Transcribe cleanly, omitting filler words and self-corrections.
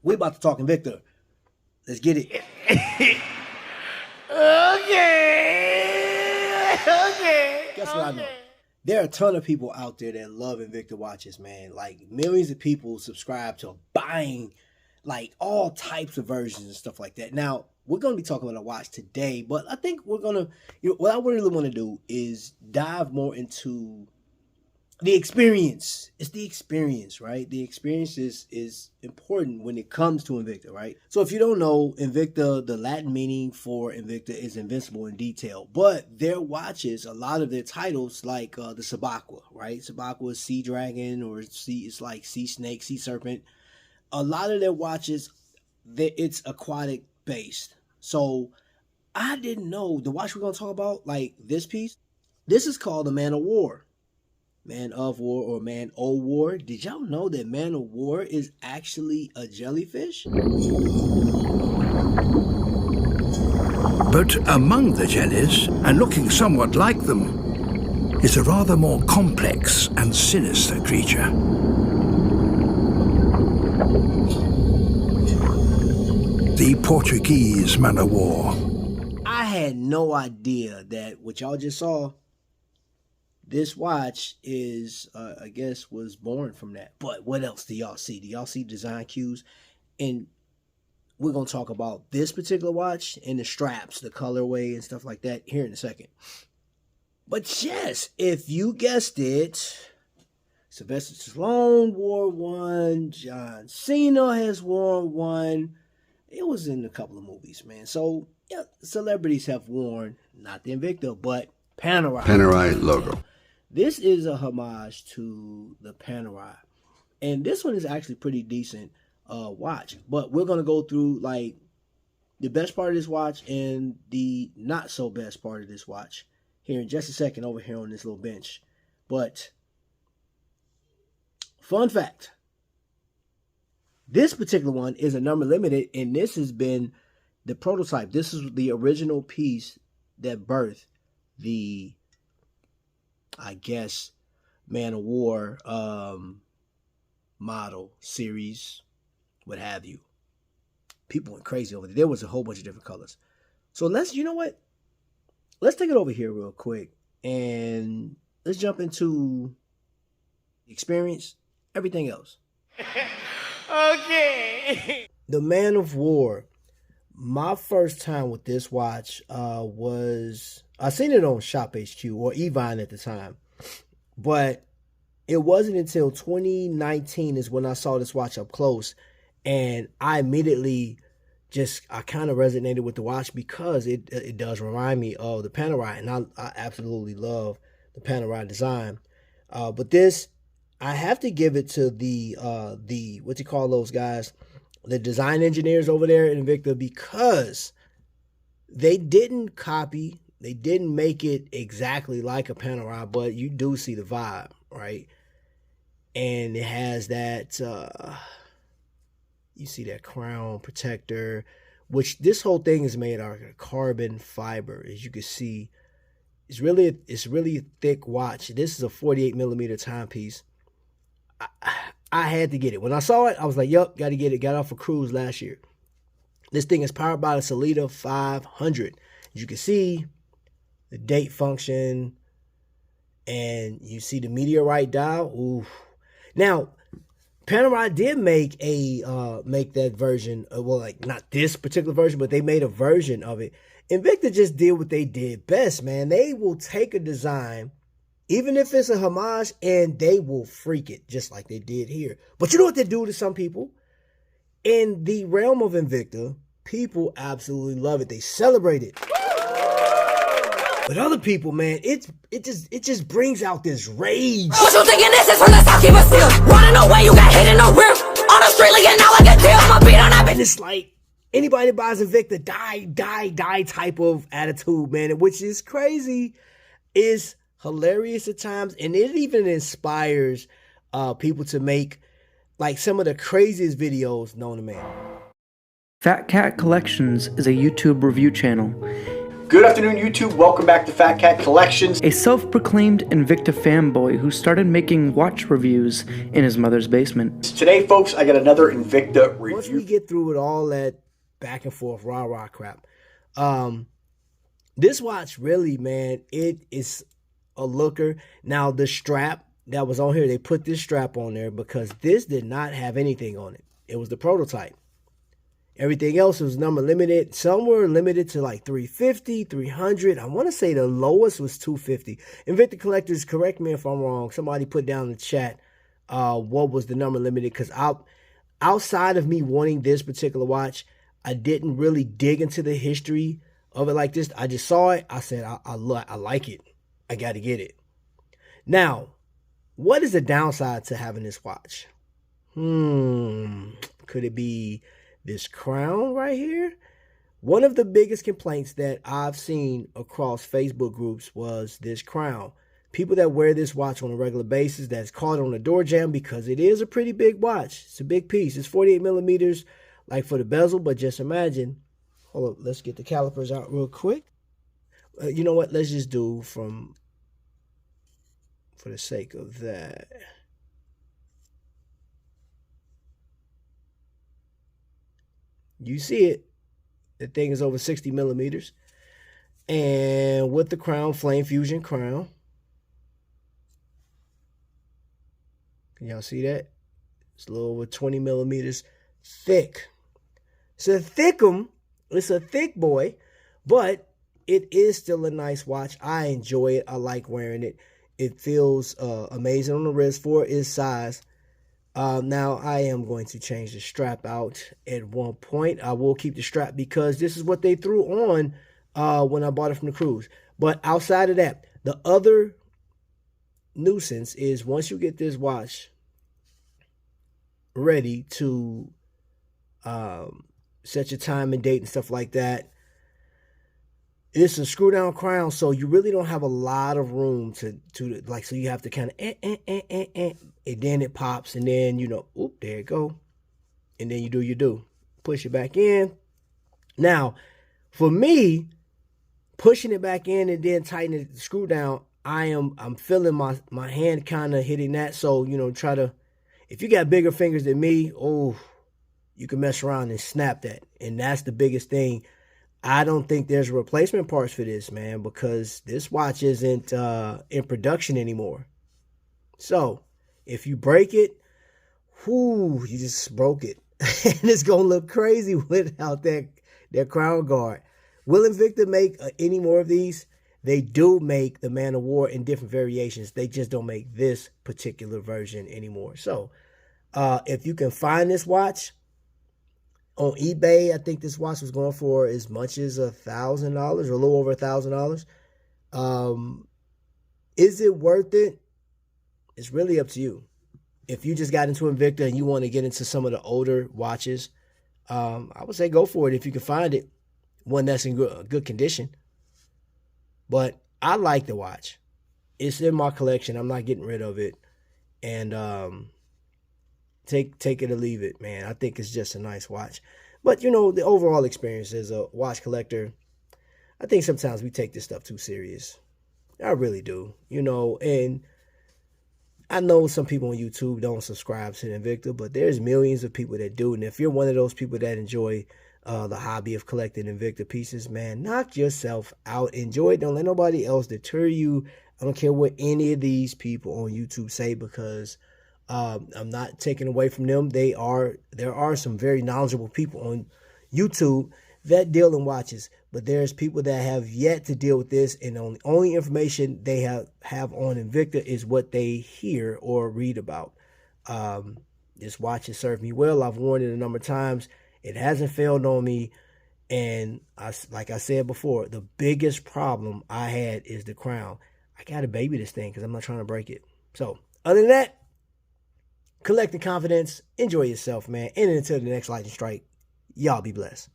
We about to talk Invicta. Let's get it. Okay. Guess what I know? There are a ton of people out there that love Invicta watches, man. Like millions of people subscribe to buying like all types of versions and stuff like that. Now, we're going to be talking about a watch today, but I think we're going to, what I really want to do is dive more into the experience. It's the experience, right? The experience is important when it comes to Invicta, right? So if you don't know, Invicta, the Latin meaning for Invicta is invincible in detail. But their watches, a lot of their titles, like the Sabaqua, right? Sabaqua is Sea Dragon, or it's like Sea Snake, Sea Serpent. A lot of their watches, it's aquatic based. So I didn't know the watch we're going to talk about, like this piece. This is called the Man of War. Man of War or Man O' War. Did y'all know that Man of War is actually a jellyfish? But among the jellies, and looking somewhat like them, is a rather more complex and sinister creature. The Portuguese Man of War. I had no idea that what y'all just saw, this watch is, I guess, was born from that. But what else do y'all see? Do y'all see design cues? And we're going to talk about this particular watch and the straps, the colorway and stuff like that here in a second. But yes, if you guessed it, Sylvester Stallone wore one. John Cena has worn one. It was in a couple of movies, man. So, yeah, celebrities have worn, not the Invicta, but Panerai. Panerai logo. This is a homage to the Panerai. And this one is actually pretty decent watch. But we're going to go through like the best part of this watch and the not so best part of this watch here in just a second over here on this little bench. But fun fact, this particular one is a number limited, and this has been the prototype. This is the original piece that birthed the, I guess, Man of War model, series, what have you. People went crazy over there. There was a whole bunch of different colors. So you know what? Let's take it over here real quick and let's jump into experience, everything else. Okay. The Man of War. My first time with this watch was, I seen it on Shop HQ or Evine at the time, but it wasn't until 2019 is when I saw this watch up close, and I immediately I kind of resonated with the watch because it does remind me of the Panerai, and I absolutely love the Panerai design. But this, I have to give it to the what you call those guys, the design engineers over there in Invicta, because they didn't copy, they didn't make it exactly like a Panerai, but you do see the vibe, right? And it has that, you see that crown protector, which this whole thing is made out of carbon fiber, as you can see. It's really a thick watch. This is a 48 millimeter timepiece. I had to get it. When I saw it, I was like, yup, got to get it. Got off a cruise last year. This thing is powered by the Salida 500. As you can see, the date function, and you see the meteorite dial. Ooh. Now, Panerai did make that version. Well, like not this particular version, but they made a version of it. Invicta just did what they did best, man. They will take a design, even if it's a homage, and they will freak it just like they did here. But you know what they do to some people? In the realm of Invicta, people absolutely love it. They celebrate it. But other people, man, it just brings out this rage. What you thinking this is from the south, keep it still. Running away, you got hit in the rear. On the street, looking out like a deal. My beat on that. And it's like, anybody that buys Invicta, die type of attitude, man, which is crazy, is hilarious at times, and it even inspires people to make like some of the craziest videos known to man. Fat Cat Collections is a YouTube review channel. Good afternoon, YouTube. Welcome back to Fat Cat Collections. A self-proclaimed Invicta fanboy who started making watch reviews in his mother's basement. Today, folks, I got another Invicta review. Once we get through with all that back and forth rah-rah crap, this watch really, man, it is a looker. Now, the strap that was on here, they put this strap on there because this did not have anything on it. It was the prototype. Everything else was number limited. Some were limited to like 350, 300. I want to say the lowest was 250. Invicta collectors, correct me if I'm wrong. Somebody put down in the chat what was the number limited, because outside of me wanting this particular watch, I didn't really dig into the history of it like this. I just saw it. I said, I like it. I got to get it. Now, what is the downside to having this watch? Could it be this crown right here? One of the biggest complaints that I've seen across Facebook groups was this crown. People that wear this watch on a regular basis, that's caught on a door jamb, because it is a pretty big watch. It's a big piece. It's 48 millimeters, like for the bezel, but just imagine. Hold up, let's get the calipers out real quick. You know what? Let's just do for the sake of that. You see it. The thing is over 60 millimeters. And with the crown, Flame Fusion crown. Can y'all see that? It's a little over 20 millimeters thick. It's a thickum. It's a thick boy, but it is still a nice watch. I enjoy it. I like wearing it. It feels amazing on the wrist for its size. Now, I am going to change the strap out at one point. I will keep the strap because this is what they threw on when I bought it from the cruise. But outside of that, the other nuisance is once you get this watch ready to set your time and date and stuff like that, it's a screw down crown, so you really don't have a lot of room to like, so you have to kind of and then it pops, and then, you know, oop, there it go. And then you do. Push it back in. Now, for me, pushing it back in and then tightening the screw down, I'm feeling my hand kind of hitting that. So, you know, if you got bigger fingers than me, you can mess around and snap that. And that's the biggest thing. I don't think there's replacement parts for this, man, because this watch isn't in production anymore. So if you break it, you just broke it. And it's going to look crazy without that crown guard. Will Invicta make any more of these? They do make the Man of War in different variations. They just don't make this particular version anymore. So if you can find this watch on eBay, I think this watch was going for as much as $1,000 or a little over $1,000. Is it worth it? It's really up to you. If you just got into Invicta and you want to get into some of the older watches, I would say go for it if you can find it. One that's in good condition. But I like the watch. It's in my collection. I'm not getting rid of it. And take it or leave it, man. I think it's just a nice watch. But, you know, the overall experience as a watch collector, I think sometimes we take this stuff too serious. I really do. You know, and I know some people on YouTube don't subscribe to Invicta, but there's millions of people that do. And if you're one of those people that enjoy the hobby of collecting Invicta pieces, man, knock yourself out. Enjoy it. Don't let nobody else deter you. I don't care what any of these people on YouTube say, because I'm not taking away from them. There are some very knowledgeable people on YouTube that deal in watches, but there's people that have yet to deal with this, and the only information they have on Invicta is what they hear or read about. This watch has served me well. I've worn it a number of times. It hasn't failed on me, and like I said before, the biggest problem I had is the crown. I gotta baby this thing because I'm not trying to break it. So other than that, collecting confidence, enjoy yourself, man. And until the next lightning strike, y'all be blessed.